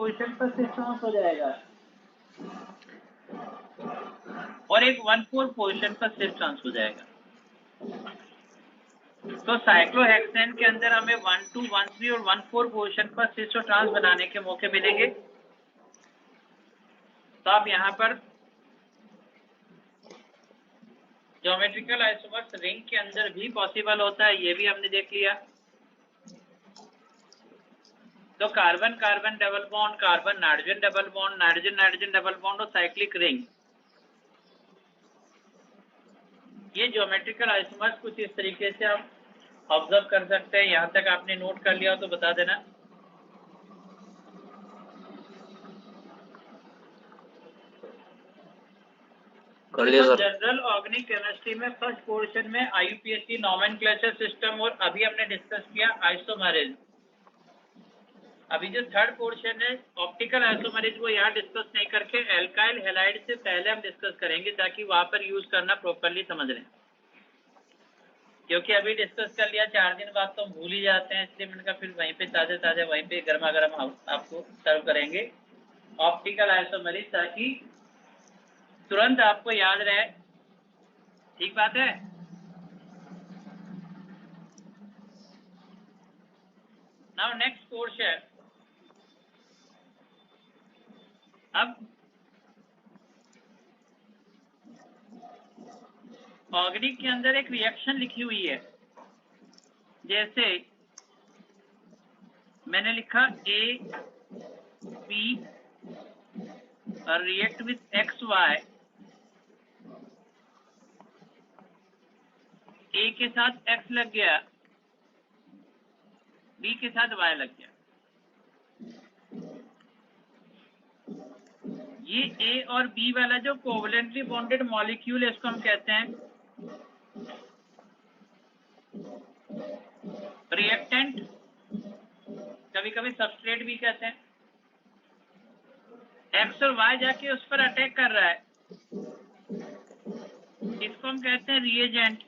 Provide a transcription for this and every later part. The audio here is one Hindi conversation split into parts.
पोजीशन पर सिस ट्रांस हो जाएगा और एक 1,4 पोजीशन पर सिस ट्रांस हो जाएगा। तो साइक्लोहेक्सेन के अंदर हमें 1,2, 1,3 और 1,4 पोजीशन पर सिस और ट्रांस बनाने के मौके मिलेंगे। तो आप यहाँ पर ज्योमेट्रिकल आइसोमर्स रिंग के अंदर भी पॉसिबल होता है, ये भी हमने देख लिया। तो carbon carbon double bond, carbon nitrogen double bond, nitrogen nitrogen double bond और साइक्लिक रिंग, ये ज्योमेट्रिकल आइसोमर्स कुछ इस तरीके से आप ऑब्जर्व कर सकते हैं। यहां तक आपने नोट कर लिया तो बता देना। जनरल ऑर्गेनिक केमिस्ट्री में फर्स्ट पोर्शन में IUPAC नॉमेनक्लेचर सिस्टम और अभी हमने डिस्कस किया आइसोमरेज। अभी जो थर्ड पोर्शन है ऑप्टिकल आइसोमरेज वो यहाँ डिस्कस नहीं करके एल्काइल हैलाइड से पहले हम डिस्कस करेंगे ताकि वहां पर यूज करना प्रॉपर्ली समझ लें, क्योंकि अभी डिस्कस कर लिया 4 दिन बाद तो भूल ही जाते हैं, इसलिए मैंने कहा फिर वहीं पे ताजे ताजे वहीं पे गर्मा गर्म आपको सर्व करेंगे ऑप्टिकल आइसोमरेज ताकि तुरंत आपको याद रहे। ठीक बात है। नाउ नेक्स्ट पोर्शन, अब ऑर्गेनिक के अंदर एक रिएक्शन लिखी हुई है, जैसे मैंने लिखा AB react with XY, A के साथ X लग गया, B के साथ Y लग गया। ये A और B वाला जो कोवलेंटली बॉन्डेड मॉलिक्यूल है इसको हम कहते हैं रिएक्टेंट, कभी कभी सबस्ट्रेट भी कहते हैं। X और Y जाके उस पर अटैक कर रहा है, इसको हम कहते हैं रिएजेंट।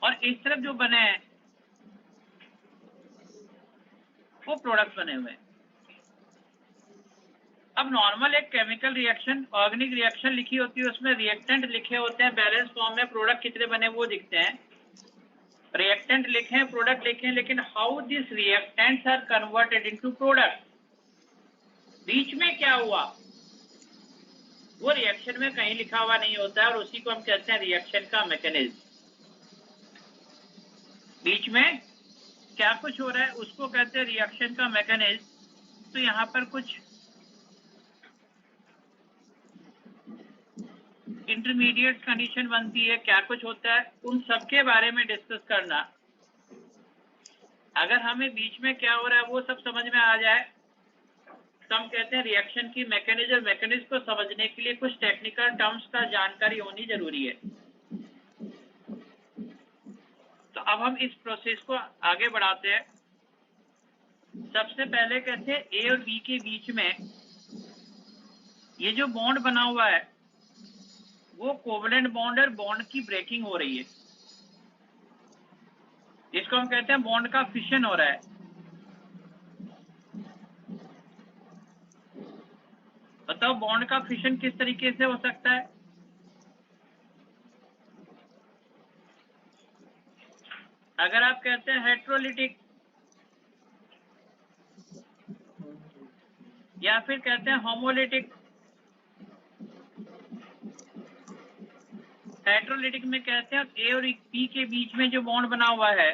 और इस तरफ जो बने हैं वो प्रोडक्ट बने हुए हैं। अब नॉर्मल एक केमिकल रिएक्शन, ऑर्गेनिक रिएक्शन लिखी होती है, उसमें रिएक्टेंट लिखे होते हैं बैलेंस फॉर्म में, प्रोडक्ट कितने बने वो दिखते हैं। रिएक्टेंट लिखे, प्रोडक्ट लिखे, लेकिन how this reactants are converted into product, बीच में क्या हुआ वो रिएक्शन में कहीं लिखा हुआ नहीं होता है और उसी को हम कहते हैं रिएक्शन का मैकेनिज्म। बीच में क्या कुछ हो रहा है उसको कहते हैं रिएक्शन का मैकेनिज्म। तो यहाँ पर कुछ इंटरमीडिएट कंडीशन बनती है, क्या कुछ होता है, उन सब के बारे में डिस्कस करना। अगर हमें बीच में क्या हो रहा है वो सब समझ में आ जाए तो हम कहते हैं रिएक्शन की मैकेनिज्म। मैकेनिज्म को समझने के लिए कुछ टेक्निकल टर्म्स का जानकारी होनी जरूरी है। तो अब हम इस प्रोसेस को आगे बढ़ाते हैं। सबसे पहले कहते हैं A और B के बीच में ये जो बॉन्ड बना हुआ है वो कोवलेंट बॉन्ड है, बॉन्ड की ब्रेकिंग हो रही है, इसको हम कहते हैं बॉन्ड का फिशन हो रहा है। बताओ बॉन्ड का फिशन किस तरीके से हो सकता है। अगर आप कहते हैं हेट्रोलिटिक या फिर कहते हैं होमोलिटिक। हेट्रोलिटिक में कहते हैं A और B के बीच में जो बॉन्ड बना हुआ है,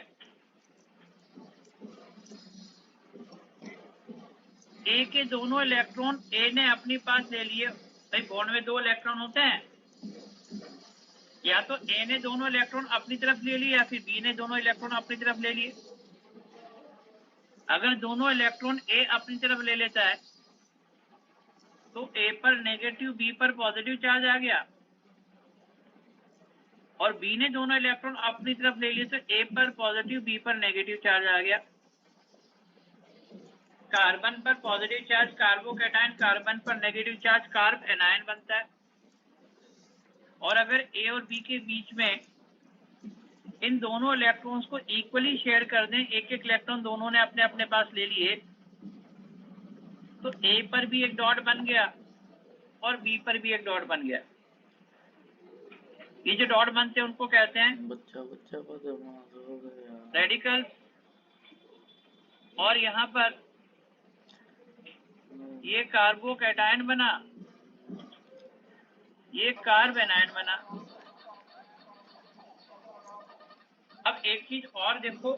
A के दोनों इलेक्ट्रॉन A ने अपने पास ले लिए। भाई बॉन्ड में 2 इलेक्ट्रॉन होते हैं, या तो A ने दोनों इलेक्ट्रॉन अपनी तरफ ले लिए या फिर B ने दोनों इलेक्ट्रॉन अपनी तरफ ले लिए। अगर दोनों इलेक्ट्रॉन A अपनी तरफ ले लेता है तो A पर नेगेटिव B पर पॉजिटिव चार्ज आ गया, और B ने दोनों इलेक्ट्रॉन अपनी तरफ ले लिए तो A पर पॉजिटिव B पर नेगेटिव चार्ज आ गया। कार्बन पर पॉजिटिव चार्ज कार्बोकैटायन, कार्बन पर नेगेटिव चार्ज कार्ब एनायन बनता है। और अगर A और B के बीच में इन दोनों इलेक्ट्रॉन्स को इक्वली शेयर कर दें, एक एक इलेक्ट्रॉन दोनों ने अपने अपने पास ले लिए, तो ए पर भी एक डॉट बन गया और बी पर भी एक डॉट बन गया। ये जो डॉट बनते हैं उनको कहते हैं बच्चा बदमाश हो गया। रेडिकल्स। और यहाँ पर ये कार्बोकैटायन बना, ये कार्बेनायन बना। अब एक चीज और देखो,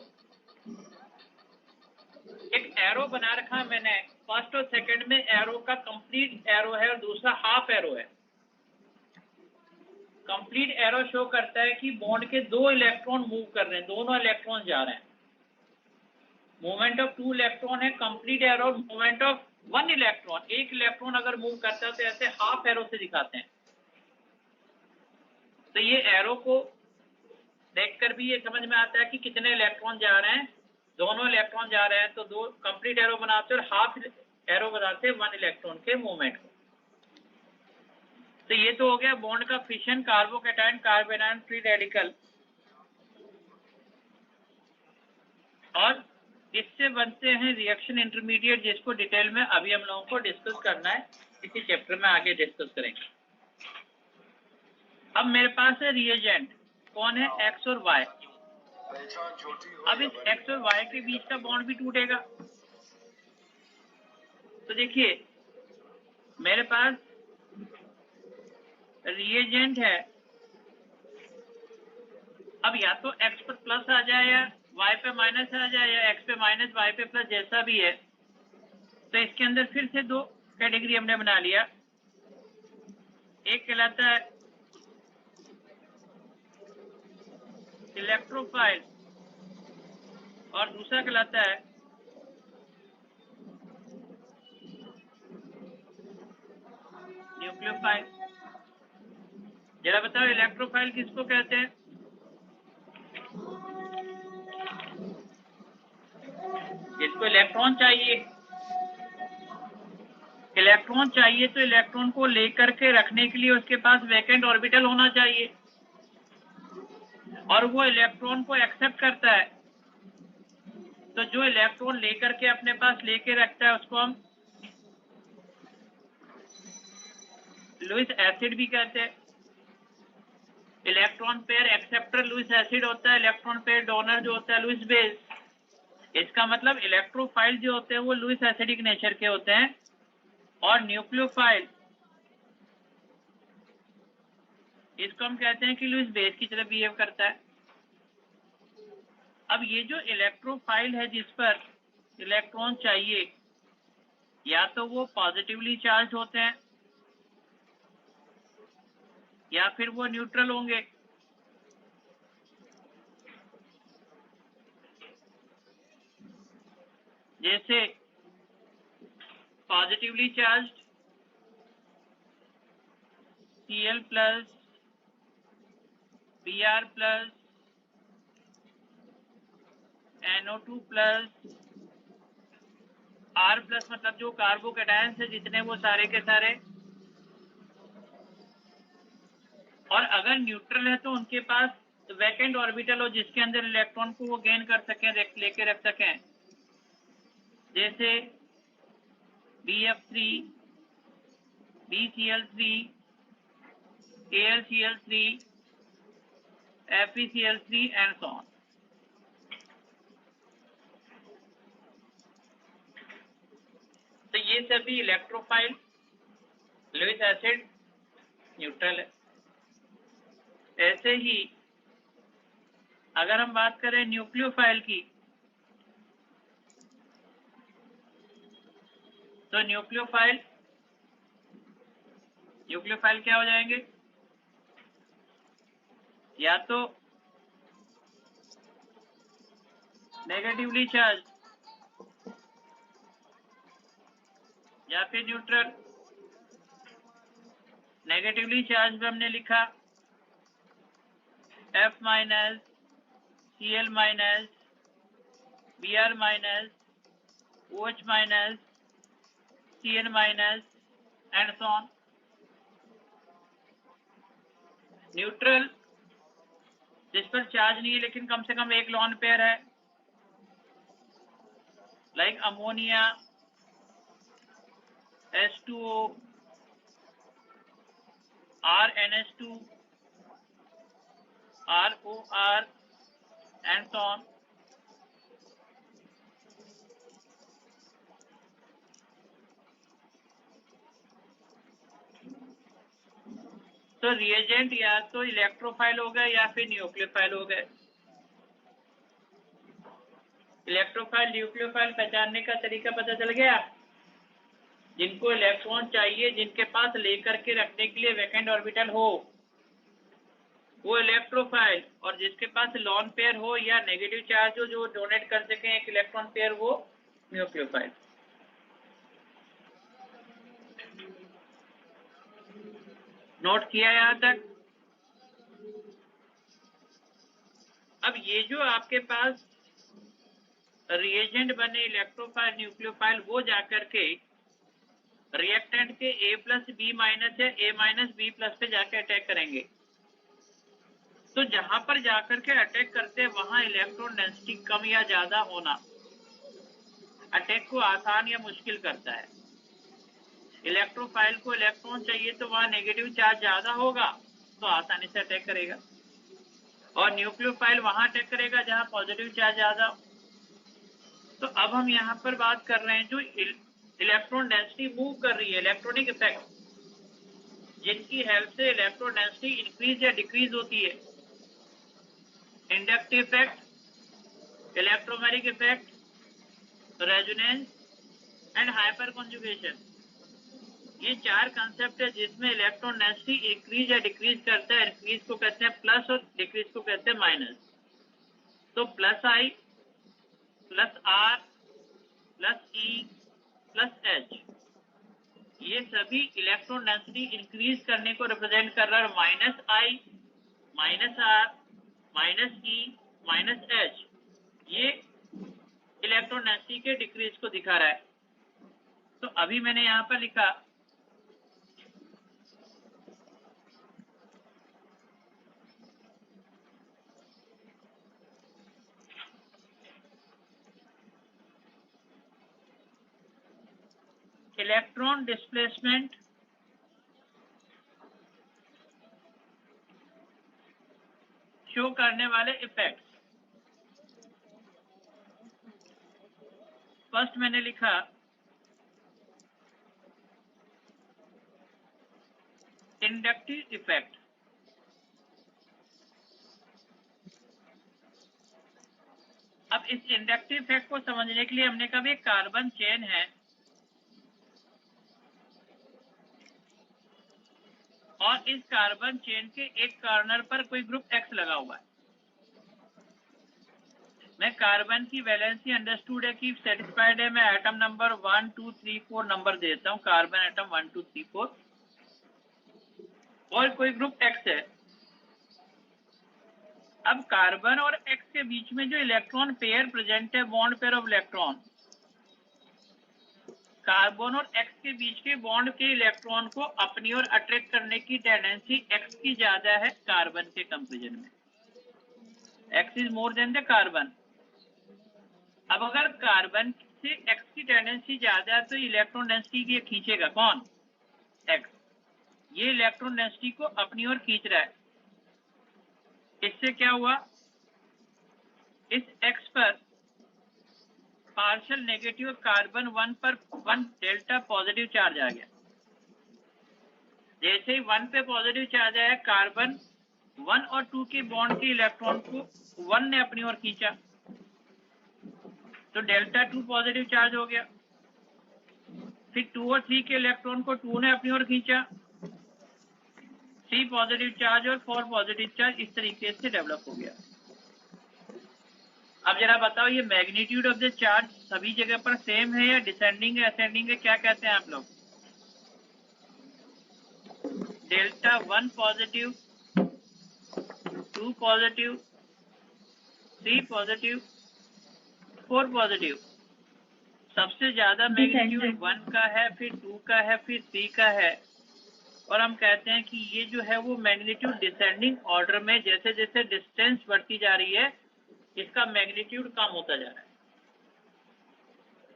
एक एरो बना रखा मैंने, फर्स्ट और सेकंड में एरो का कंप्लीट एरो है और दूसरा हाफ एरो है। कंप्लीट एरो शो करता है कि बॉन्ड के 2 इलेक्ट्रॉन मूव कर रहे हैं, दोनों इलेक्ट्रॉन जा रहे हैं। मूवमेंट ऑफ 2 इलेक्ट्रॉन है complete arrow, movement of 1 electron, एक इलेक्ट्रॉन अगर मूव करता है तो ऐसे हाफ एरो से दिखाते हैं। तो ये एरो को देखकर भी ये समझ में आता है कि कितने इलेक्ट्रॉन जा रहे हैं, दोनों इलेक्ट्रॉन जा रहे हैं तो 2 कंप्लीट एरो बनाते और हाफ एरो बनाते 1 इलेक्ट्रॉन के मूवमेंट को। तो ये तो हो गया बॉन्ड का फिशन, कार्बोकैटायन कार्बेनायन फ्री रेडिकल। और इससे बनते हैं रिएक्शन इंटरमीडिएट, जिसको डिटेल में अभी हम लोगों को डिस्कस करना है, इसी चैप्टर में आगे डिस्कस करेंगे। अब मेरे पास है रिएजेंट, कौन है, एक्स और वाई। अब इस एक्स और वाई के बीच का बॉन्ड भी टूटेगा। तो देखिए मेरे पास रिएजेंट है, अब या तो x पर प्लस आ जाए या y पे माइनस आ जाए या x पे माइनस y पे प्लस, जैसा भी है। तो इसके अंदर फिर से 2 कैटेगरी हमने बना लिया, एक कहलाता है इलेक्ट्रोफाइल और दूसरा कहलाता है न्यूक्लियोफाइल। जरा बताओ इलेक्ट्रोफाइल किसको कहते हैं? जिसको इलेक्ट्रॉन चाहिए, इलेक्ट्रॉन चाहिए तो इलेक्ट्रॉन को लेकर के रखने के लिए उसके पास वैकेंट ऑर्बिटल होना चाहिए और वो इलेक्ट्रॉन को एक्सेप्ट करता है। तो जो इलेक्ट्रॉन लेकर के अपने पास लेके रखता है उसको हम लुईस एसिड भी कहते हैं। Electron pair acceptor Lewis acid होता है, इलेक्ट्रॉन पेयर डोनर जो होता है लुईस बेस। इसका मतलब इलेक्ट्रोफाइल जो होते हैं वो लुईस एसिडिक नेचर के होते हैं और न्यूक्लियोफाइल इसको हम कहते हैं कि लुईस बेस की तरह बिहेव करता है। अब ये जो इलेक्ट्रोफाइल है जिस पर इलेक्ट्रॉन चाहिए, या तो वो पॉजिटिवली चार्ज होते हैं या फिर वो न्यूट्रल होंगे। जैसे positively charge Cl plus, Br plus, NO2 plus, R plus, मतलब जो कार्बोकैटायन है जितने वो सारे के सारे। और अगर न्यूट्रल है तो उनके पास वैकेंट ऑर्बिटल हो जिसके अंदर इलेक्ट्रॉन को वो गेन कर सकें, लेके रख सकें। जैसे BF3, BCl3, KLCl3, FeCl3 and so on. तो ये सभी इलेक्ट्रोफाइल, लुईस एसिड न्यूट्रल है। ऐसे ही अगर हम बात करें न्यूक्लियोफाइल की, तो न्यूक्लियोफाइल क्या हो जाएंगे, या तो नेगेटिवली चार्ज या फिर न्यूट्रल। नेगेटिवली चार्ज में हमने लिखा F minus, Cl minus, Br minus, OH minus, Cn minus and so on. Neutral जिस पर चार्ज नहीं है लेकिन कम से कम एक लॉन पेयर है, like ammonia, H2O, RNH2, ROR, and so on. तो रिएजेंट या तो इलेक्ट्रोफाइल हो गए या फिर न्यूक्लियोफाइल हो गए। इलेक्ट्रोफाइल न्यूक्लियोफाइल पहचानने का तरीका पता चल गया। जिनको इलेक्ट्रॉन चाहिए, जिनके पास लेकर के रखने के लिए वैकेंट ऑर्बिटल हो, वो इलेक्ट्रोफाइल, और जिसके पास लॉन पेयर हो या नेगेटिव चार्ज हो जो डोनेट कर सके एक इलेक्ट्रॉन पेयर, वो न्यूक्लियोफाइल। नोट किया यहां तक? अब ये जो आपके पास रिएजेंट बने इलेक्ट्रोफाइल न्यूक्लियोफाइल, वो जाकर के रिएक्टेंट के A+B- या A-B+ पे जाकर अटैक करेंगे। तो जहां पर जाकर के अटैक करते हैं वहां इलेक्ट्रॉन डेंसिटी कम या ज्यादा होना अटैक को आसान या मुश्किल करता है। इलेक्ट्रोफाइल को इलेक्ट्रॉन चाहिए तो वहां नेगेटिव चार्ज ज्यादा होगा तो आसानी से अटैक करेगा, और न्यूक्लियोफाइल वहां अटैक करेगा जहां पॉजिटिव चार्ज ज्यादा हो। तो अब हम यहाँ पर बात कर रहे हैं जो इलेक्ट्रॉन डेंसिटी मूव कर रही है, इलेक्ट्रॉनिक इफेक्ट, जिनकी हेल्प से इलेक्ट्रॉन डेंसिटी इंक्रीज या डिक्रीज होती है। Inductive effect, electromagnetic effect, resonance and hyper conjugation, ये चार कंसेप्ट है जिसमें इलेक्ट्रॉन डेंसिटी इंक्रीज या डिक्रीज करता है। इंक्रीज को कहते हैं प्लस और डिक्रीज को कहते हैं माइनस। तो +I, +R, +E, +H, ये सभी इलेक्ट्रॉन डेंसिटी इंक्रीज करने को रिप्रेजेंट कर रहा है। -I, -R, -E, -H, ये इलेक्ट्रॉन डेंसिटी के डिक्रीज को दिखा रहा है। तो अभी मैंने यहाँ पर लिखा इलेक्ट्रॉन डिस्प्लेसमेंट शो करने वाले इफेक्ट्स। फर्स्ट मैंने लिखा इंडक्टिव इफेक्ट। अब इस इंडक्टिव इफेक्ट को समझने के लिए हमने कहा एक कार्बन चेन है और इस कार्बन चेन के एक कॉर्नर पर कोई ग्रुप X लगा हुआ है। मैं कार्बन की वैलेंसी अंडरस्टूड है कि सेटिस्फाइड है, मैं एटम नंबर 1 2 3 4 नंबर देता हूं, कार्बन एटम 1 2 3 4, और कोई ग्रुप X है। अब कार्बन और X के बीच में जो इलेक्ट्रॉन पेयर प्रेजेंट है, bond pair of electron, carbon और X के बीच के बॉन्ड के इलेक्ट्रॉन को अपनी ओर अट्रैक्ट करने की टेंडेंसी X की ज्यादा है कार्बन के कंपैरिजन में। X is more than the carbon. अब अगर कार्बन से X की टेंडेंसी ज्यादा है तो इलेक्ट्रॉन डेंसिटी की खींचेगा कौन? X। ये इलेक्ट्रॉन डेंसिटी को अपनी ओर खींच रहा है। इससे क्या हुआ? इस X पर पार्शियल नेगेटिव कार्बन 1 पर 1 डेल्टा पॉजिटिव चार्ज आ गया। जैसे ही 1 पे पॉजिटिव चार्ज आया, कार्बन 1 और 2 के बॉन्ड के इलेक्ट्रॉन को 1 ने अपनी ओर खींचा, तो डेल्टा 2 पॉजिटिव चार्ज हो गया। फिर 2 और 3 के इलेक्ट्रॉन को 2 ने अपनी ओर खींचा, 3 पॉजिटिव चार्ज और 4 पॉजिटिव चार्ज इस तरीके से डेवलप हो गया। अब जरा बताओ ये मैग्नीट्यूड ऑफ द चार्ज सभी जगह पर सेम है या डिसेंडिंग है, असेंडिंग है, क्या कहते हैं आप लोग? Delta 1 positive, 2 positive, 3 positive, 4 positive. सबसे ज्यादा मैग्नीट्यूड 1 का है, फिर 2 का है, फिर 3 का है। और हम कहते हैं कि ये जो है वो मैग्नीट्यूड डिसेंडिंग ऑर्डर में जैसे जैसे डिस्टेंस बढ़ती जा रही है इसका मैग्नीट्यूड कम होता जा रहा है।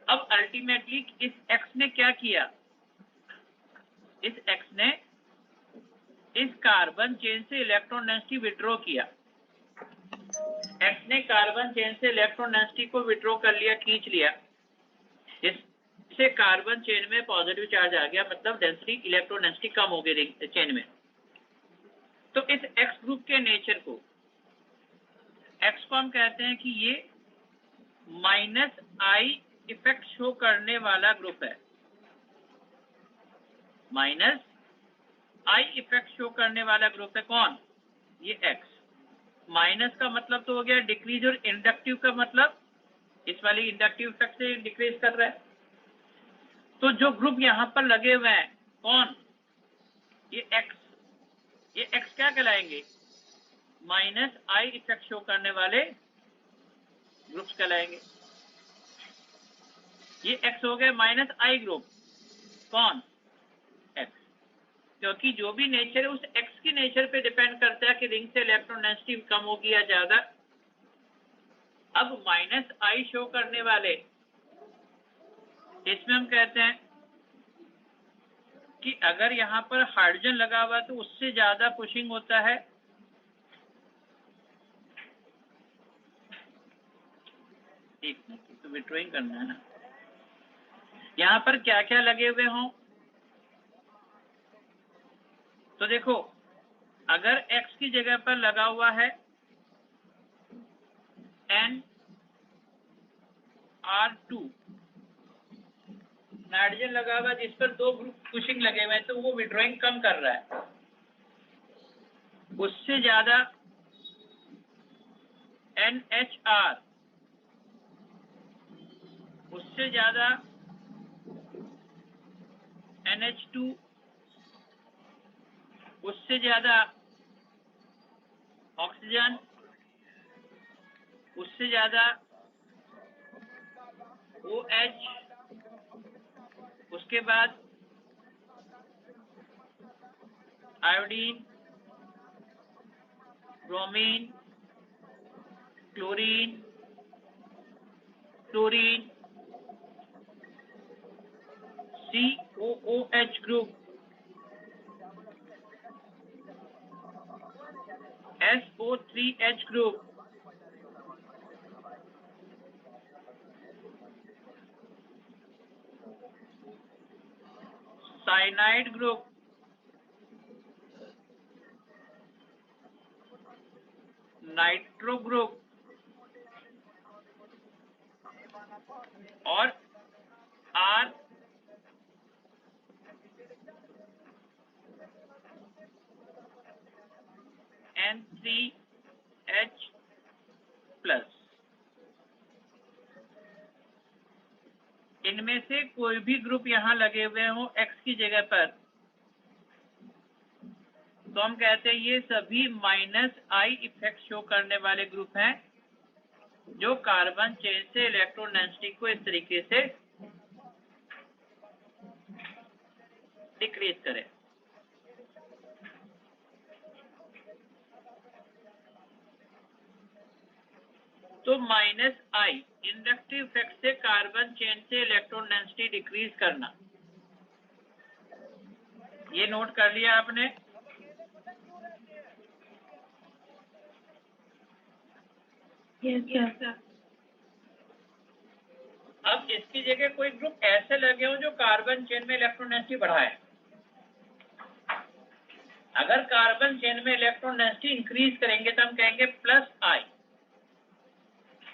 अब अल्टीमेटली इस x ने क्या किया, इस x ने इस कार्बन चेन से इलेक्ट्रॉन डेंसिटी विड्रॉ किया। x ने कार्बन चेन से इलेक्ट्रॉन डेंसिटी को विड्रॉ कर लिया, खींच लिया, इससे कार्बन चेन में पॉजिटिव चार्ज आ गया, मतलब डेंसिटी इलेक्ट्रॉन डेंसिटी कम हो गई चेन में। तो इस x ग्रुप के नेचर को, x को हम कहते हैं कि ये माइनस आई इफेक्ट शो करने वाला ग्रुप है। माइनस आई इफेक्ट शो करने वाला ग्रुप है कौन, ये x। माइनस का मतलब तो हो गया डिक्रीज, और इंडक्टिव का मतलब इस वाली इंडक्टिव इफेक्ट से डिक्रीज कर रहा है। तो जो ग्रुप यहां पर लगे हुए हैं कौन, ये x, ये x क्या कहलाएंगे, माइनस आई इफेक्ट शो करने वाले ग्रुप्स कहलाएंगे। ये x हो गए माइनस आई ग्रुप, कौन, x। क्योंकि जो भी नेचर है उस x की नेचर पे डिपेंड करता है कि रिंग से इलेक्ट्रॉन डेंसिटी कम होगी या ज्यादा। अब माइनस आई शो करने वाले, इसमें हम कहते हैं कि अगर यहाँ पर हाइड्रोजन लगा हुआ तो उससे ज्यादा पुशिंग होता है। एक मिनट, तो विड्रॉइंग करना है ना। यहाँ पर क्या क्या लगे हुए हों, तो देखो अगर x की जगह पर लगा हुआ है NR2, नाइट्रोजन लगा हुआ जिस पर 2 ग्रुप पुशिंग लगे हुए हैं, तो वो विड्रॉइंग कम कर रहा है। उससे ज्यादा NHR, उससे ज्यादा NH2, उससे ज्यादा ऑक्सीजन, उससे ज्यादा OH, उसके बाद iodine, bromine, chlorine, chlorine, COOH group, SO3H group, cyanide group, nitro group और RN3H प्लस। इनमें से कोई भी ग्रुप यहाँ लगे हुए हो X की जगह पर, तो हम कहते हैं ये सभी माइनस आई इफेक्ट शो करने वाले ग्रुप हैं, जो कार्बन चेन से इलेक्ट्रॉन डेंसिटी को इस तरीके से डिक्रीज करें। तो माइनस आई इंडक्टिव इफेक्ट से कार्बन चेन से इलेक्ट्रॉन डेंसिटी डिक्रीज करना, ये नोट कर लिया आपने। yes, sir. अब इसकी जगह कोई ग्रुप ऐसे लगे हो जो कार्बन चेन में इलेक्ट्रॉन डेंसिटी बढ़ाए। अगर कार्बन चेन में इलेक्ट्रॉन डेंसिटी इंक्रीज करेंगे तो हम कहेंगे प्लस आई।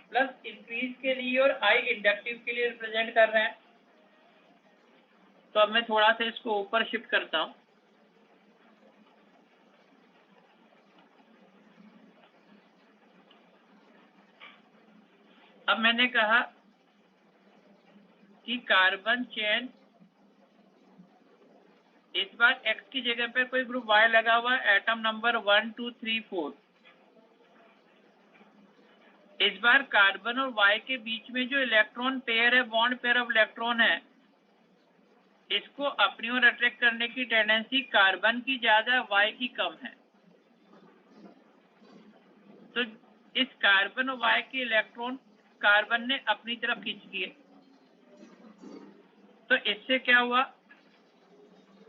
प्लस इंक्रीज के लिए और आई इंडक्टिव के लिए रिप्रेजेंट कर रहे हैं। तो अब मैं थोड़ा सा इसको ऊपर शिफ्ट करता हूं। अब मैंने कहा कि कार्बन चेन, इस बार X की जगह पर कोई ग्रुप Y लगा हुआ है, एटम नंबर 1 2 3 4। इस बार कार्बन और Y के बीच में जो इलेक्ट्रॉन पेयर है, बॉन्ड पेयर ऑफ इलेक्ट्रॉन है, इसको अपनी ओर अट्रैक्ट करने की टेंडेंसी कार्बन की ज्यादा, Y की कम है। तो इस कार्बन और Y के इलेक्ट्रॉन कार्बन ने अपनी तरफ खींच लिए। तो इससे क्या हुआ,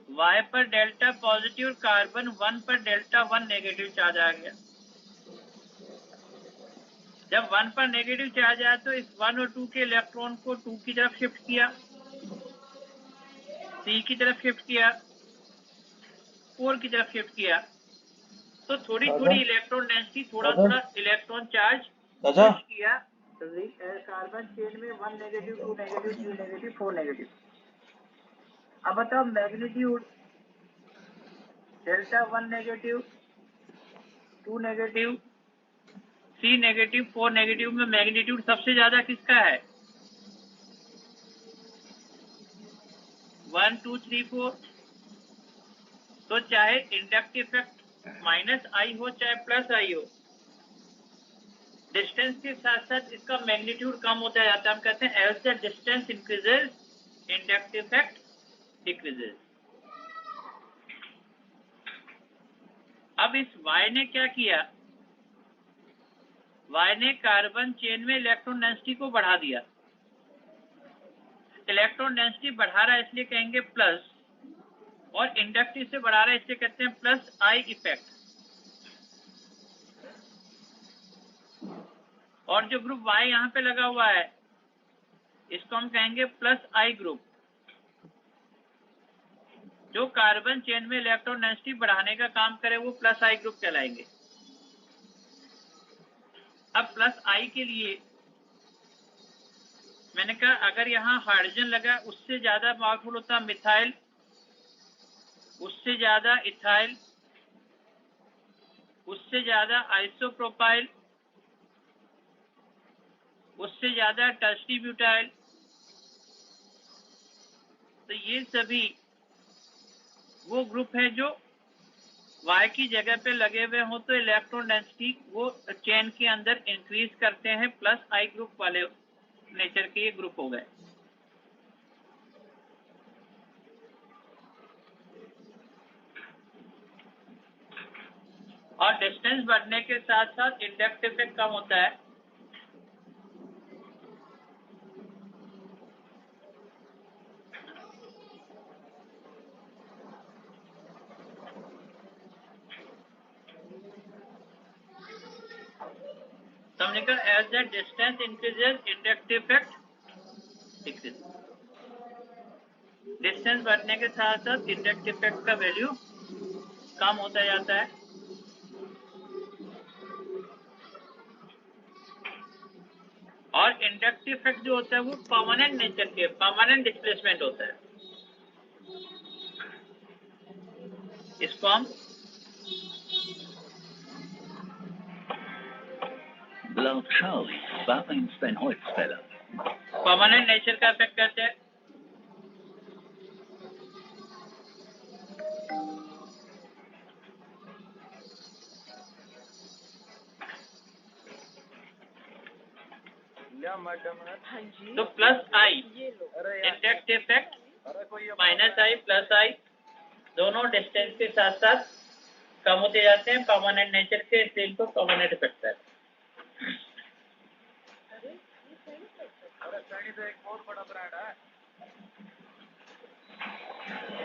Y पर डेल्टा पॉजिटिव और कार्बन 1 पर डेल्टा 1 नेगेटिव चार्ज आ गया। जब 1 पर नेगेटिव चार्ज आया तो इस 1 और 2 के इलेक्ट्रॉन को 2 की तरफ शिफ्ट किया, 3 की तरफ शिफ्ट किया, 4 की तरफ शिफ्ट किया। तो थोड़ी थोड़ी इलेक्ट्रॉन डेंसिटी, थोड़ा थोड़ा इलेक्ट्रॉन चार्ज पुश किया कार्बन चेन में, 1 नेगेटिव, 2 नेगेटिव, 3 नेगेटिव, 4 नेगेटिव। अब बताओ magnitude delta 1 negative, 2 negative, 3 negative, 4 negative में मैग्नीट्यूड सबसे ज्यादा किसका है? 1 2 3 4। तो चाहे इंडक्टिव इफेक्ट -I हो चाहे +I हो, डिस्टेंस के साथ साथ इसका मैग्नीट्यूड कम होता जाता है। हम कहते हैं as the distance increases inductive effect decreases. अब इस Y ने क्या किया, Y ने कार्बन चेन में इलेक्ट्रॉन डेंसिटी को बढ़ा दिया। इलेक्ट्रॉन डेंसिटी बढ़ा रहा है इसलिए कहेंगे प्लस, और इंडक्टिव से बढ़ा रहा है इसलिए कहते हैं +I इफेक्ट। और जो ग्रुप Y यहाँ पे लगा हुआ है इसको हम कहेंगे +I ग्रुप, जो कार्बन चेन में इलेक्ट्रॉन डेंसिटी बढ़ाने का काम करे वो +I ग्रुप कहलाएंगे। अब +I के लिए मैंने कहा अगर यहाँ हाइड्रोजन लगा उससे ज्यादा पावरफुल होता मिथाइल, उससे ज्यादा इथाइल, उससे ज्यादा आइसोप्रोपाइल, उससे ज्यादा टर्सरी ब्यूटाइल। तो ये सभी वो ग्रुप है जो Y की जगह पे लगे हुए हो तो इलेक्ट्रॉन डेंसिटी वो चेन के अंदर इंक्रीज करते हैं। +I ग्रुप वाले नेचर के ये ग्रुप हो गए। और डिस्टेंस बढ़ने के साथ साथ इंडक्टिव इफेक्ट कम होता है। तो हमने कहा as the distance increases inductive effect decrease. Distance बढ़ने के साथ साथ इंडक्टिव इफेक्ट का वैल्यू कम होता जाता है। और इंडक्टिव इफेक्ट जो होता है वो परमानेंट नेचर के, परमानेंट डिस्प्लेसमेंट होता है। इसको हम Laut Charlie war einst ein Holzfäller. Permanent nature का इफेक्ट कहते हैं। तो +I inductive effect, -I +I दोनों डिस्टेंस के साथ साथ कम होते जाते हैं परमानेंट नेचर के, इसलिए इनको परमानेंट इफेक्ट है।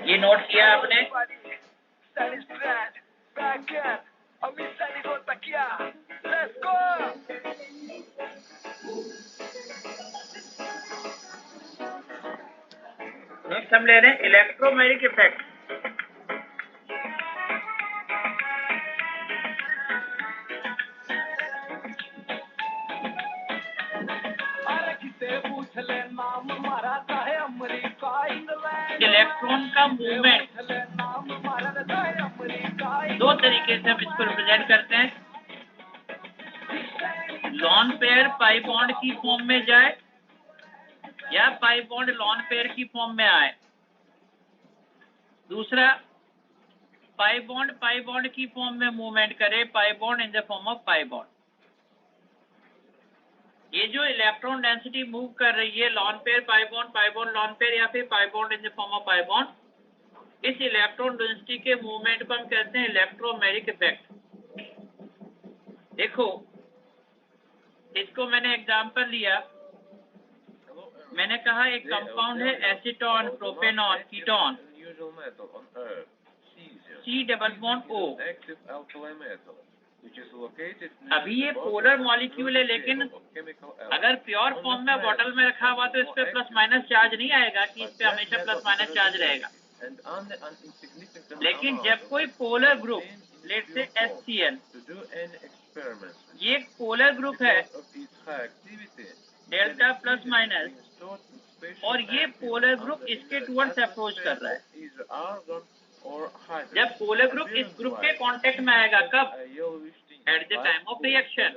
ये नोट किया आपने? नेक्स्ट हम ले रहे हैं इलेक्ट्रोमैग्नेटिक इफेक्ट। इलेक्ट्रॉन का मूवमेंट दो तरीके से हम इसको रिप्रेजेंट करते हैं। लॉन पेयर पाई बॉन्ड की फॉर्म में जाए या पाई बॉन्ड लॉन पेयर की फॉर्म में आए। दूसरा, पाई बॉन्ड की फॉर्म में मूवमेंट करे, pi bond in the form of pi bond. ये जो इलेक्ट्रॉन डेंसिटी मूव कर रही है lone pair pi bond lone pair या फिर pi bond in the form of pi bond, इस इलेक्ट्रॉन डेंसिटी के मूवमेंट को हम कहते हैं इलेक्ट्रोमैग्नेटिक इफेक्ट। देखो इसको मैंने एग्जांपल लिया, मैंने कहा एक कंपाउंड है acetone, propanone, ketone, C double bond O। अभी ये पोलर मॉलिक्यूल है, लेकिन अगर प्योर फॉर्म में बॉटल में रखा हुआ तो इस पे प्लस माइनस चार्ज नहीं आएगा कि इस पे हमेशा प्लस माइनस चार्ज रहेगा। लेकिन जब कोई पोलर ग्रुप, लेट से HCl, ये एक पोलर ग्रुप है डेल्टा प्लस माइनस, और ये पोलर ग्रुप इसके टुवर्ड्स अप्रोच कर रहा है। जब पोलर ग्रुप इस ग्रुप के कांटेक्ट में आएगा, कब? At the time of reaction,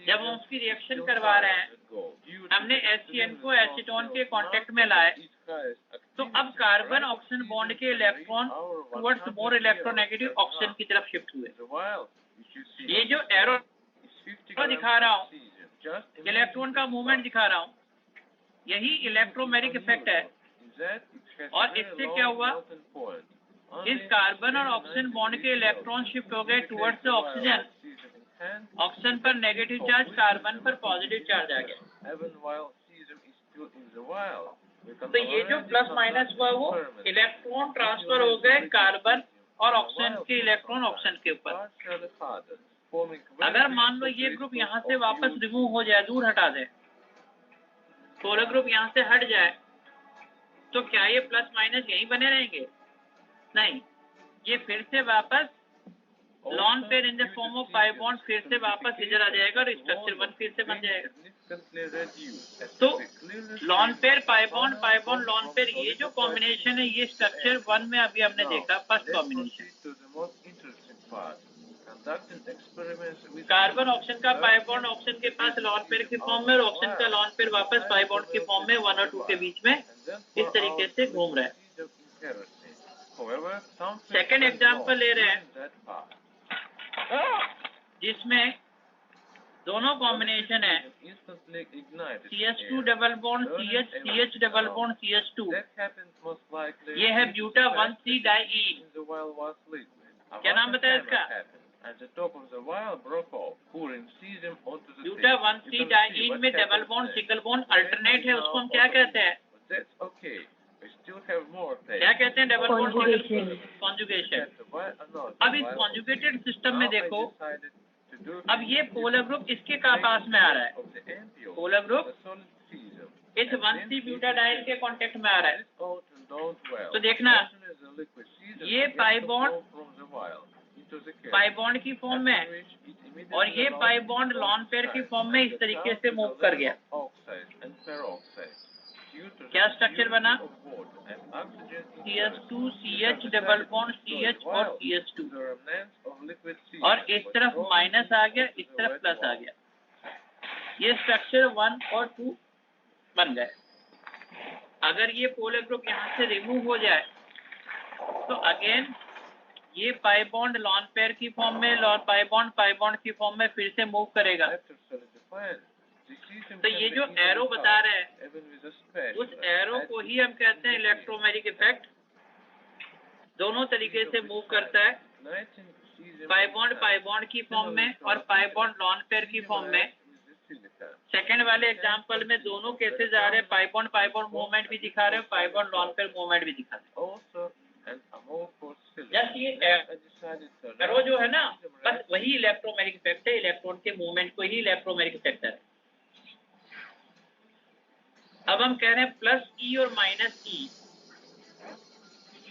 जब हम उसकी रिएक्शन करवा रहे हैं, हमने HCl को एसीटोन के कांटेक्ट में लाए, तो अब कार्बन ऑक्सीजन बॉन्ड के electron towards more electronegative oxygen की तरफ शिफ्ट हुए। ये जो एरो दिखा रहा हूँ, इलेक्ट्रॉन का मूवमेंट दिखा रहा हूँ, यही इलेक्ट्रोमैग्नेटिक इफेक्ट है। और इससे क्या हुआ, इस कार्बन और ऑक्सीजन बॉन्ड के इलेक्ट्रॉन शिफ्ट हो गए टुवर्ड्स ऑक्सीजन, ऑक्सीजन पर नेगेटिव चार्ज, कार्बन पर पॉजिटिव चार्ज आ गया। तो ये जो प्लस माइनस हुआ वो इलेक्ट्रॉन ट्रांसफर हो गए कार्बन और ऑक्सीजन के इलेक्ट्रॉन ऑक्सीजन के ऊपर। अगर मान लो ये ग्रुप यहाँ से वापस रिमूव हो जाए, दूर हटा दे, पोलर ग्रुप यहाँ से हट जाए, तो क्या ये प्लस माइनस यहीं बने रहेंगे? नहीं, ये फिर से वापस lone pair in the form of pi bond फिर से वापस इधर आ जाएगा और स्ट्रक्चर 1 फिर से बन जाएगा। तो lone pair pi bond lone pair, ये जो कॉम्बिनेशन है ये स्ट्रक्चर 1 में अभी हमने देखा, फर्स्ट कॉम्बिनेशन। कार्बन ऑक्सीजन का पाई बॉन्ड ऑक्सीजन के पास लॉन पेयर की फॉर्म में, और ऑक्सीजन का लॉन पेयर वापस पाई बॉन्ड की फॉर्म में 1 और 2 के बीच में इस तरीके से घूम रहा है। सेकेंड एग्जाम्पल ले रहे हैं जिसमें दोनों कॉम्बिनेशन है CH2 double bond CH, CH double bond CH2। ये है ब्यूटा 1,3 डाइईन। क्या नाम बताया इसका? ब्यूटा 1,3 डाइईन में double bond single bond alternate है, उसको हम क्या कहते हैं? क्या कहते हैं? Double bond conjugation. अब इस कॉन्जुगेटेड सिस्टम में देखो, अब ये पोलर ग्रुप इसके पास में आ रहा है, पोलर ग्रुप इस 1,3 ब्यूटाडाइन के कांटेक्ट में आ रहा है। तो देखना, ये पाई बॉन्ड की फॉर्म में और ये पाई बॉन्ड लॉन पेयर की फॉर्म में इस तरीके से मूव कर गया। क्या स्ट्रक्चर बना? CH2 CH double bond CH और CH2, और इस तरफ माइनस आ गया, इस तरफ प्लस आ गया। ये स्ट्रक्चर 1 और 2 बन गए। अगर ये पोलर ग्रुप यहाँ से रिमूव हो जाए तो अगेन ये पाई बॉन्ड लॉन पेयर की फॉर्म में, पाई बॉन्ड की फॉर्म में फिर से मूव करेगा। तो ये जो एरो बता रहे हैं, उस एरो को ही हम कहते हैं इलेक्ट्रोमैग्नेटिक इफेक्ट। दोनों तरीके से मूव करता है, पाई बॉन्ड की फॉर्म में और पाई बॉन्ड लॉन पेयर की फॉर्म में। सेकंड वाले एग्जांपल में दोनों केसेस आ रहे हैं, पाई बॉन्ड मूवमेंट भी दिखा रहे हैं, pi bond lone pair movement भी दिखा रहे हैं। जस्ट ये एरो जो है ना, बस वही इलेक्ट्रोमैग्नेटिक इफेक्ट है, इलेक्ट्रॉन के मूवमेंट को ही इलेक्ट्रोमैग्नेटिक इफेक्ट है। अब हम कह रहे हैं प्लस ई और माइनस ई।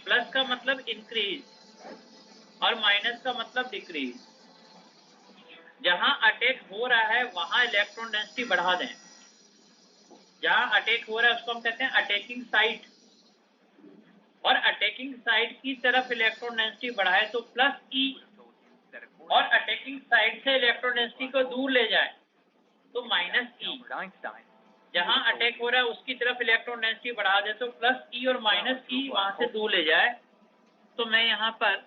प्लस का मतलब इंक्रीज और माइनस का मतलब डिक्रीज। जहां अटैक हो रहा है वहां इलेक्ट्रॉन डेंसिटी बढ़ा दें। जहां अटैक हो रहा है उसको हम कहते हैं अटैकिंग साइट, और अटैकिंग साइट की तरफ इलेक्ट्रॉन डेंसिटी बढ़ाए तो प्लस ई, और अटैकिंग साइट से इलेक्ट्रॉन डेंसिटी को दूर ले जाए तो माइनस ई। जहां अटैक हो रहा है उसकी तरफ इलेक्ट्रॉन डेंसिटी बढ़ा दे तो प्लस ई, और माइनस ई वहां से दूर ले जाए। तो मैं यहाँ पर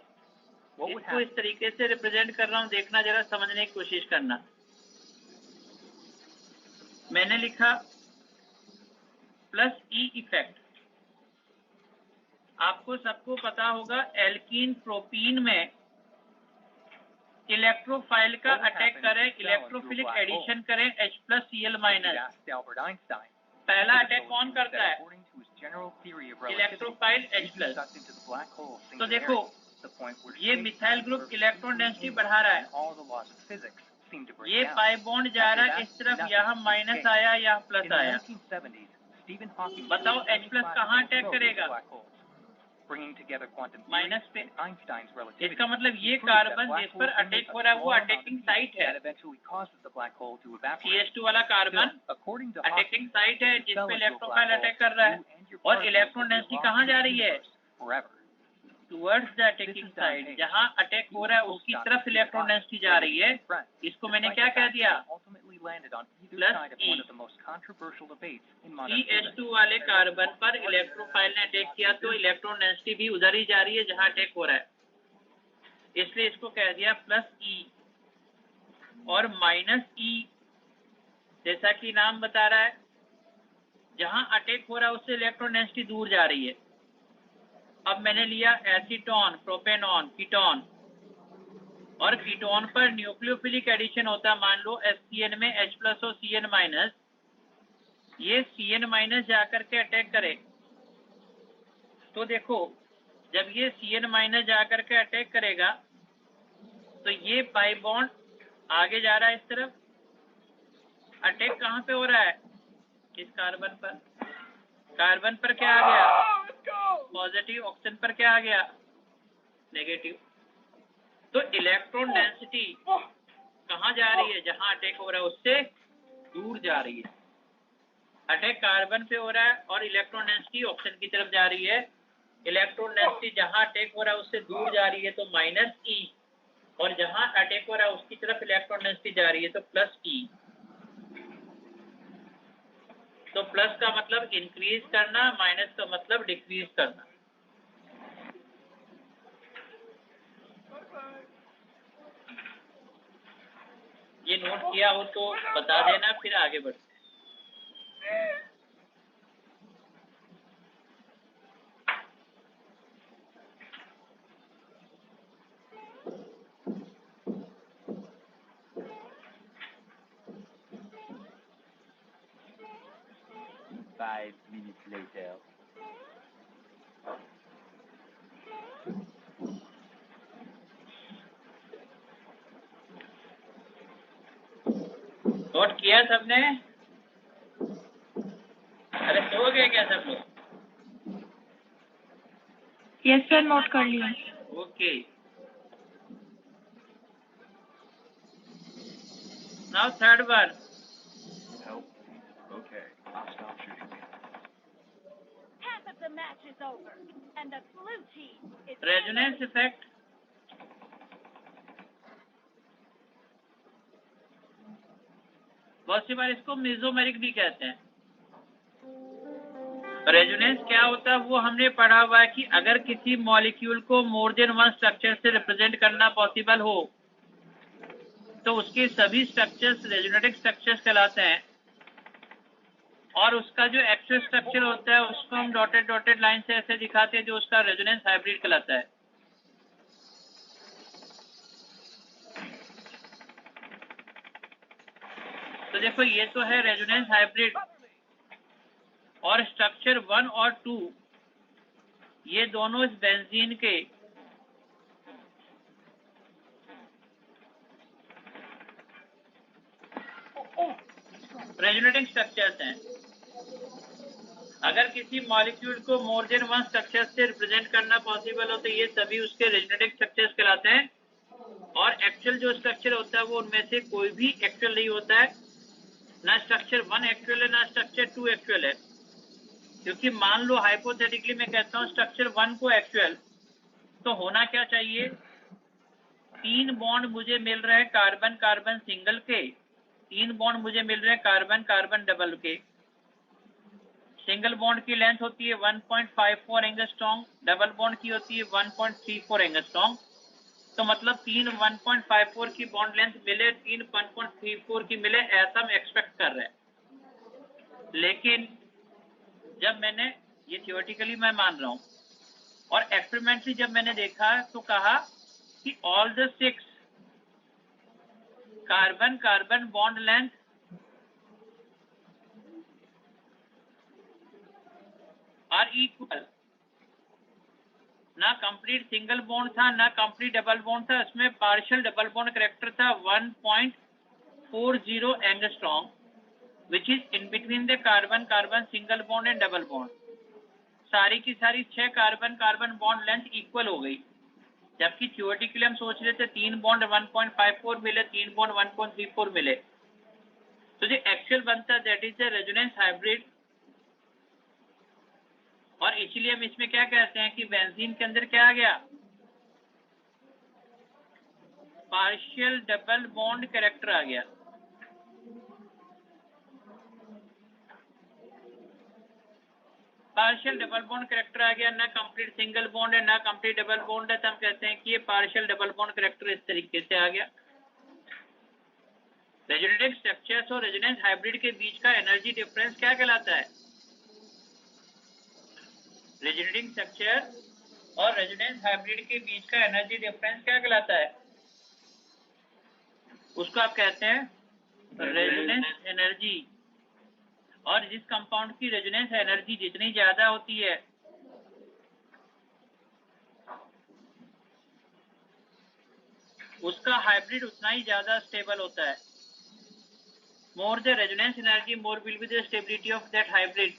इसको इस तरीके से रिप्रेजेंट कर रहा हूँ, देखना जरा, समझने की कोशिश करना। मैंने लिखा प्लस ई इफेक्ट। आपको सबको पता होगा एल्कीन प्रोपीन में इलेक्ट्रोफाइल का अटैक करें, इलेक्ट्रोफिलिक एडिशन करें H+Cl-। पहला अटैक कौन करता है? Electrophile H+। तो देखो ये मिथाइल ग्रुप इलेक्ट्रॉन डेंसिटी बढ़ा रहा है, ये पाई बॉन्ड जा रहा है इस तरफ, यहाँ माइनस आया या प्लस आया। बताओ H+ कहाँ अटैक करेगा? माइनस पे। इसका मतलब ये कार्बन जिस पर अटैक हो रहा है वो अटैकिंग साइट है। CH2 वाला कार्बन अटैकिंग साइट है जिस पे इलेक्ट्रोफाइल अटैक कर रहा है, और इलेक्ट्रॉन डेंसिटी कहाँ जा रही है? Towards the attacking side. जहाँ अटैक हो रहा है उसकी तरफ इलेक्ट्रॉन डेंसिटी जा रही है। इसको मैंने क्या कह दिया? प्लस ई। CH2 वाले कार्बन पर इलेक्ट्रोफाइल ने अटैक किया तो इलेक्ट्रॉन डेंसिटी भी उधर ही जा रही है जहाँ अटैक हो रहा है, इसलिए इसको कह दिया प्लस ई। और माइनस ई जैसा कि नाम बता रहा है, जहाँ अटैक हो रहा है उससे इलेक्ट्रॉन डेंसिटी दूर जा रही है। अब मैंने लिया एसीटोन, प्रोपेनॉन, कीटोन, और कीटोन पर न्यूक्लियोफिलिक एडिशन होता है। मान लो HCN में H+ और CN-, ये CN- जाकर के अटैक करे तो देखो जब ये CN- जाकर के अटैक करेगा तो ये पाई बॉन्ड आगे जा रहा है इस तरफ। अटैक कहाँ पे हो रहा है? इस कार्बन पर। कार्बन पर क्या आ गया? पॉजिटिव। ऑक्सीजन पर क्या आ गया? नेगेटिव। तो इलेक्ट्रॉन डेंसिटी कहाँ जा रही है? जहाँ अटैक हो रहा है उससे दूर जा रही है। अटैक कार्बन पे हो रहा है और इलेक्ट्रॉन डेंसिटी ऑक्सीजन की तरफ जा रही है। इलेक्ट्रॉन डेंसिटी जहाँ अटैक हो रहा है उससे दूर जा रही है तो माइनस ई, और जहाँ अटैक हो रहा है उसकी तरफ इलेक्ट्रॉन डेंसिटी जा रही है तो प्लस ई। तो प्लस का मतलब इंक्रीज करना, माइनस का मतलब डिक्रीज करना। ये नोट किया हो तो बता देना, फिर आगे बढ़ते हैं। Five minutes later. नोट किया सबने? अरे सो गए क्या सब लोग? यस सर, नोट कर लिया। Okay, now third one. Okay, I'll stop shooting. Half of the match is over, and the blue team is resonance effect. बहुत सी बार इसको मेसोमेरिक भी कहते हैं। रेजोनेंस क्या होता है वो हमने पढ़ा हुआ है कि अगर किसी मॉलिक्यूल को मोर देन वन स्ट्रक्चर से रिप्रेजेंट करना पॉसिबल हो तो उसके सभी स्ट्रक्चर्स रेजोनेटिक स्ट्रक्चर्स कहलाते हैं, और उसका जो एक्चुअल स्ट्रक्चर होता है उसको हम डॉटेड लाइन से ऐसे दिखाते हैं जो उसका रेजोनेंस हाइब्रिड कहलाता है। तो देखो ये तो है रेजोनेंस हाइब्रिड, और स्ट्रक्चर 1 और 2 ये दोनों इस बेंजीन के रेजोनेटिंग स्ट्रक्चर्स हैं। अगर किसी मॉलिक्यूल को मोर देन वन स्ट्रक्चर से रिप्रेजेंट करना पॉसिबल हो तो ये सभी उसके रेजोनेटिक स्ट्रक्चर्स कहलाते हैं, और एक्चुअल जो स्ट्रक्चर होता है वो उनमें से कोई भी एक्चुअल नहीं होता है। ना स्ट्रक्चर 1 एक्चुअल है ना स्ट्रक्चर 2 एक्चुअल है, क्योंकि मान लो हाइपोथेटिकली मैं कहता हूँ स्ट्रक्चर 1 को एक्चुअल, तो होना क्या चाहिए? 3 बॉन्ड मुझे मिल रहे हैं कार्बन कार्बन सिंगल के, 3 बॉन्ड मुझे मिल रहे हैं कार्बन कार्बन डबल के। सिंगल बॉन्ड की लेंथ होती है 1.54 एंगस्ट्रॉम, डबल बॉन्ड की होती है 1.34 एंगस्ट्रॉम। तो मतलब 3 1.54 की बॉन्ड लेंथ मिले, 3 1.34 की मिले, ऐसा हम एक्सपेक्ट कर रहे हैं। लेकिन जब मैंने, ये थियोरेटिकली मैं मान रहा हूँ, और एक्सपेरिमेंटली जब मैंने देखा तो कहा कि all the 6 carbon carbon bond length are equal. ना कंप्लीट सिंगल बॉन्ड था, ना कंप्लीट डबल बॉन्ड था, इसमें पार्शियल डबल बॉन्ड करेक्टर था 1.40 angstrom, which is in between the carbon carbon single bond and double bond। सारी की सारी 6 carbon carbon bond length equal हो गई, जबकि थियोरेटिकली हम सोच रहे थे 3 बॉन्ड 1.54 मिले, 3 बॉन्ड 1.34 मिले। तो जो एक्चुअल बनता है that is a resonance hybrid. और इसीलिए हम इसमें क्या कहते हैं कि बेंजीन के अंदर क्या आ गया, पार्शियल डबल बॉन्ड कैरेक्टर आ गया। पार्शियल डबल बॉन्ड कैरेक्टर आ गया, ना कंप्लीट सिंगल बॉन्ड है ना कंप्लीट डबल बॉन्ड है, तो हम कहते हैं कि ये पार्शियल डबल बॉन्ड कैरेक्टर इस तरीके से आ गया। रेजोनेटिंग स्ट्रक्चर्स और रेजोनेंस हाइब्रिड के बीच का एनर्जी डिफरेंस क्या कहलाता है? रेजोनेटिंग स्ट्रक्चर और रेजोनेंस हाइब्रिड के बीच का एनर्जी डिफरेंस क्या कहलाता है? उसको आप कहते हैं रेजोनेंस एनर्जी। और जिस कंपाउंड की रेजोनेंस एनर्जी जितनी ज्यादा होती है उसका हाइब्रिड उतना ही ज्यादा स्टेबल होता है। More the resonance energy more will be the stability of that hybrid.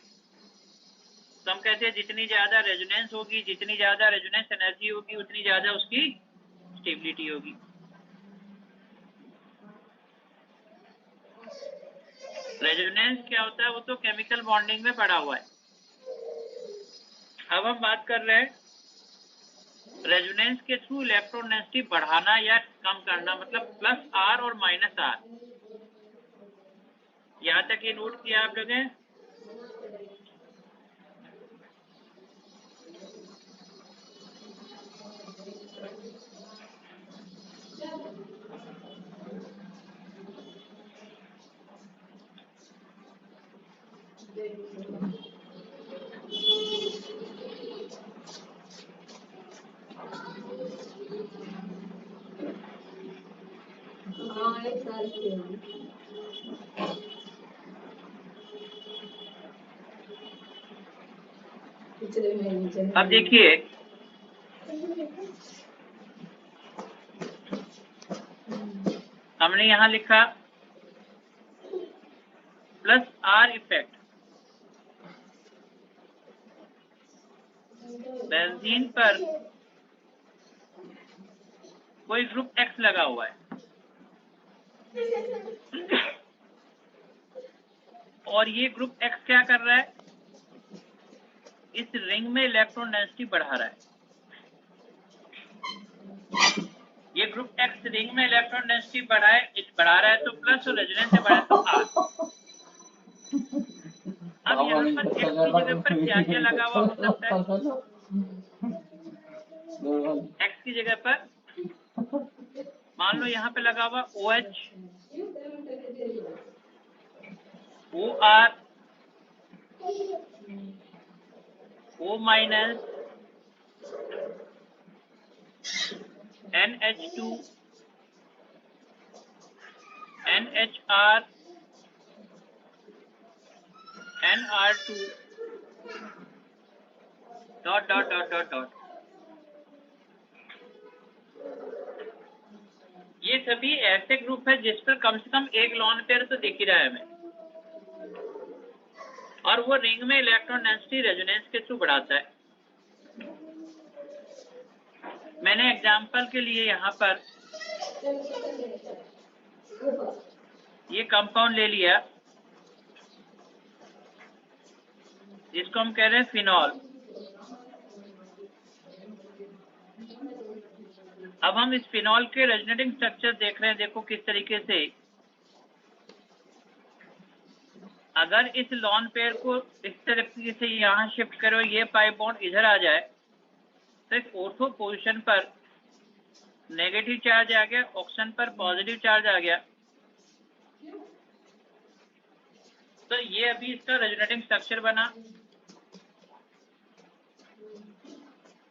तो हम कहते हैं जितनी ज्यादा रेजोनेंस होगी, जितनी ज्यादा रेजोनेंस एनर्जी होगी, उतनी ज्यादा उसकी स्टेबिलिटी होगी। रेजोनेंस क्या होता है वो तो केमिकल बॉन्डिंग में पड़ा हुआ है। अब हम बात कर रहे हैं रेजोनेंस के थ्रू इलेक्ट्रॉन डेंसिटी बढ़ाना या कम करना, मतलब प्लस आर और माइनस आर। यहां तक ये नोट किया आप लोगों ने? अब देखिए हमने यहां लिखा प्लस आर इफेक्ट। बेंजीन पर कोई ग्रुप एक्स लगा हुआ है और ये ग्रुप एक्स क्या कर रहा है, इस रिंग में इलेक्ट्रॉन डेंसिटी बढ़ा रहा है। ये ग्रुप एक्स रिंग में इलेक्ट्रॉन डेंसिटी बढ़ा रहा है तो प्लस और रेजोनेंस से बढ़ा तो आर। अब यहाँ पर एक्स की जगह पर क्या क्या लगा हुआ हो सकता है? एक्स की जगह पर मान लो यहाँ पे लगा हुआ OH, OR, O minus, NH2, NHR, NR2 dot dot dot dot dot. ये सभी ऐसे ग्रुप है जिस पर कम से कम एक लॉन पेयर तो दिख ही रहा है हमें, और वो रिंग में इलेक्ट्रॉन डेंसिटी रेजोनेंस के थ्रू बढ़ाता है। मैंने एग्जांपल के लिए यहाँ पर ये कंपाउंड ले लिया जिसको हम कह रहे हैं फिनॉल। अब हम इस फिनॉल के रेजोनेटिंग स्ट्रक्चर देख रहे हैं। देखो किस तरीके से अगर इस लॉन पेयर को इस तरीके से यहाँ शिफ्ट करो, ये पाई बॉन्ड इधर आ जाए तो इस ऑर्थो पोजीशन पर नेगेटिव चार्ज आ गया, ऑक्सीजन पर पॉजिटिव चार्ज आ गया। तो ये अभी इसका रेजोनेटिंग स्ट्रक्चर बना।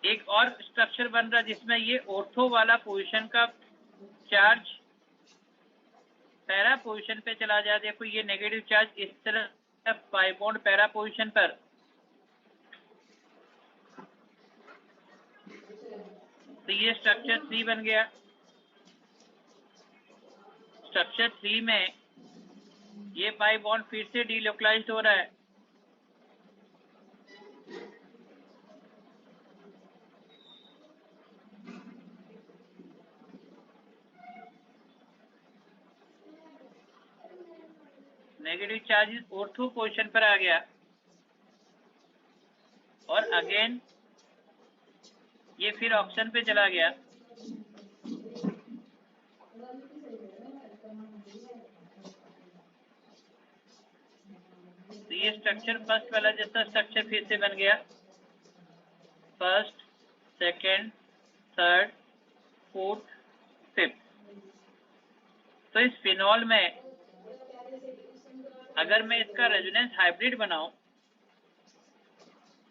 एक और स्ट्रक्चर बन रहा जिसमें ये ऑर्थो वाला पोजीशन का चार्ज पैरा पोजीशन पे चला जाए। देखो ये नेगेटिव चार्ज इस तरह पाई बॉन्ड पैरा पोजीशन पर, तो ये स्ट्रक्चर 3 बन गया। स्ट्रक्चर 3 में ये पाई बॉन्ड फिर से डीलोकलाइज्ड हो रहा है। नेगेटिव चार्ज ऑर्थो पोजीशन पर आ गया और अगेन ये फिर ऑक्सीजन पे चला गया। तो ये स्ट्रक्चर फर्स्ट वाला जैसा स्ट्रक्चर फिर से बन गया। First, second, third, fourth, fifth. तो इस फिनॉल में अगर मैं इसका रेजोनेंस हाइब्रिड बनाऊं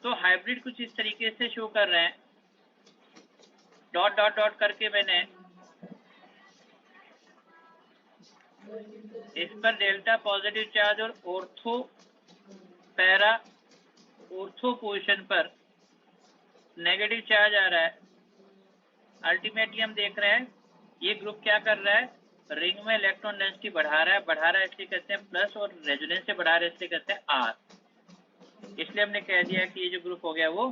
तो हाइब्रिड कुछ इस तरीके से शो कर रहे हैं। डॉट डॉट डॉट करके मैंने इस पर डेल्टा पॉजिटिव चार्ज और ऑर्थो पैरा ऑर्थो पोजीशन पर नेगेटिव चार्ज आ रहा है। अल्टीमेटली हम देख रहे हैं ये ग्रुप क्या कर रहा है, रिंग में इलेक्ट्रॉन डेंसिटी बढ़ा रहा है इसलिए कहते हैं प्लस, और रेजोनेंस से बढ़ा रहा है इसलिए कहते हैं आर। इसलिए हमने कह दिया कि ये जो ग्रुप हो गया वो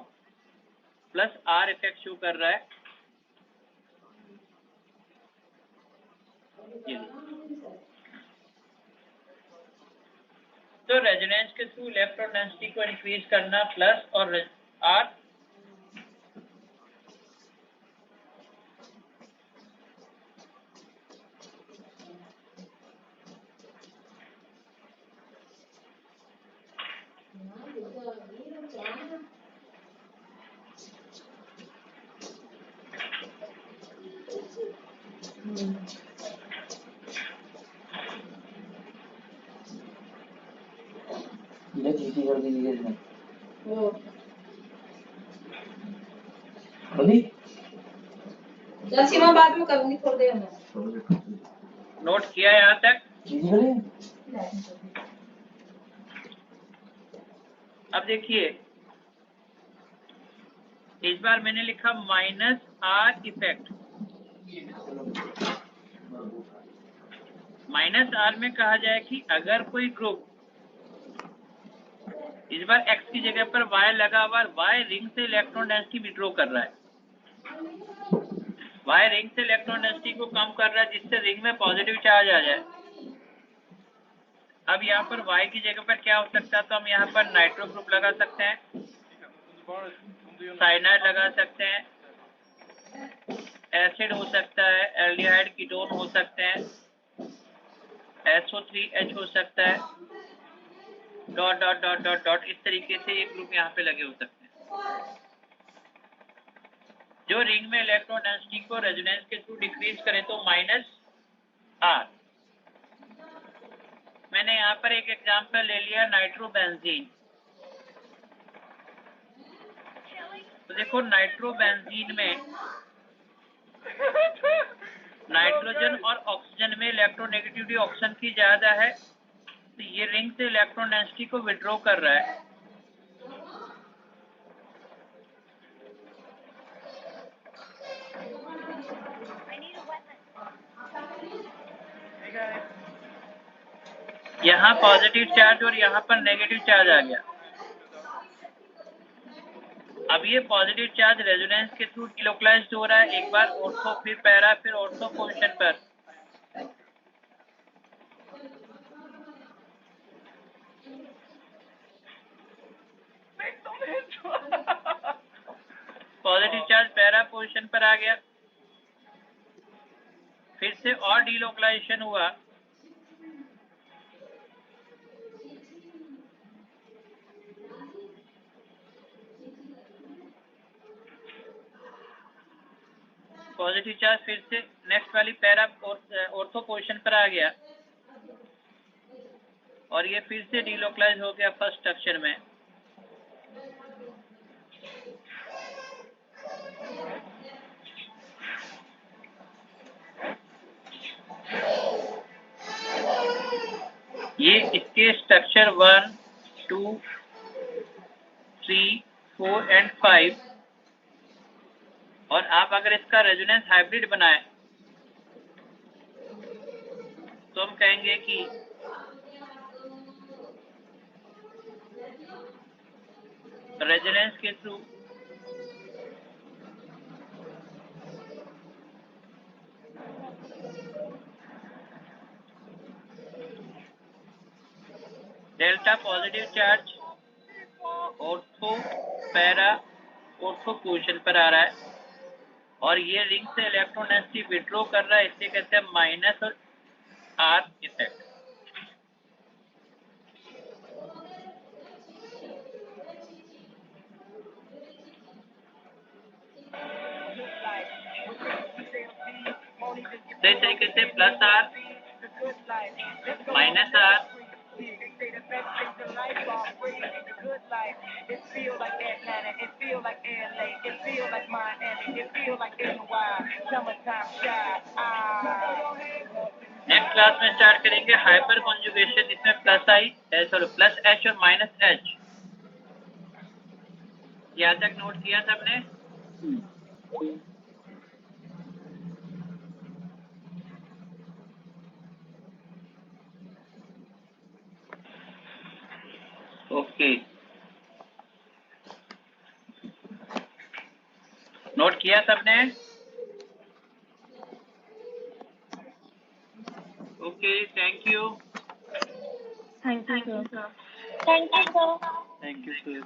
प्लस आर इफेक्ट शो कर रहा है। तो रेजोनेंस के थ्रू इलेक्ट्रॉन डेंसिटी को इंक्रीज करना प्लस और आर, ये जीती कर दीजिए इसमें वो अभी चल सीमा बाद में करूंगी थोड़ी देर में। नोट किया यहाँ तक। जीती करें। अब देखिए इस बार मैंने लिखा minus R effect. Minus R में कहा जाए कि अगर कोई ग्रुप, इस बार x की जगह पर y लगा हुआ, y रिंग से इलेक्ट्रॉन डेंसिटी विड्रॉ कर रहा है, y रिंग से इलेक्ट्रॉन डेंसिटी को कम कर रहा है जिससे रिंग में पॉजिटिव चार्ज आ जाए। अब यहाँ पर y की जगह पर क्या हो सकता है, तो हम यहाँ पर नाइट्रो ग्रुप लगा सकते हैं, साइनाइड लगा सकते हैं, एसिड हो सकता है, एल्डिहाइड कीटोन हो सकते हैं, SO3H हो सकता है, dot dot dot dot dot, इस तरीके से ये ग्रुप यहाँ पे लगे हो सकते हैं जो रिंग में इलेक्ट्रॉन डेंसिटी को रेजोनेंस के थ्रू डिक्रीज करें तो माइनस आर। मैंने यहाँ पर एक एग्जांपल ले लिया नाइट्रोबेंजीन। तो देखो नाइट्रोबेंजीन में नाइट्रोजन और ऑक्सीजन में इलेक्ट्रोनेगेटिविटी ऑक्सीजन की ज्यादा है, तो ये रिंग से इलेक्ट्रॉन डेंसिटी को विड्रॉ कर रहा है। यहाँ पॉजिटिव चार्ज और यहाँ पर नेगेटिव चार्ज आ गया। अब ये पॉजिटिव चार्ज रेजोनेंस के थ्रू डिलोकलाइज्ड हो रहा है, एक बार ऑर्थो फिर पैरा फिर ऑर्थो पोजीशन पर। पॉजिटिव चार्ज पैरा पोजीशन पर आ गया, फिर से और डिलोकलाइजेशन हुआ, पॉजिटिव चार्ज फिर से नेक्स्ट वाली पैरा ऑर्थो पोजीशन पर आ गया, और ये फिर से डिलोकलाइज हो गया फर्स्ट स्ट्रक्चर में। ये इसके स्ट्रक्चर 1, 2, 3, 4 एंड 5, और आप अगर इसका रेजोनेंस हाइब्रिड बनाए तो हम कहेंगे कि रेजोनेंस के through delta positive charge ortho para ortho position पर आ रहा है, और ये रिंग से इलेक्ट्रॉन डेंसिटी विड्रॉ कर रहा है, इसे कहते हैं माइनस और आर इफेक्ट। तो इस तरीके से plus R minus R next class में स्टार्ट करेंगे हाइपर कॉन्जुगेशन, इसमें प्लस एच और माइनस एच। यहाँ तक नोट किया सबने? ओके, नोट किया सबने? Okay, thank you. Thank you, sir. Thank you, sir. Thank you sir.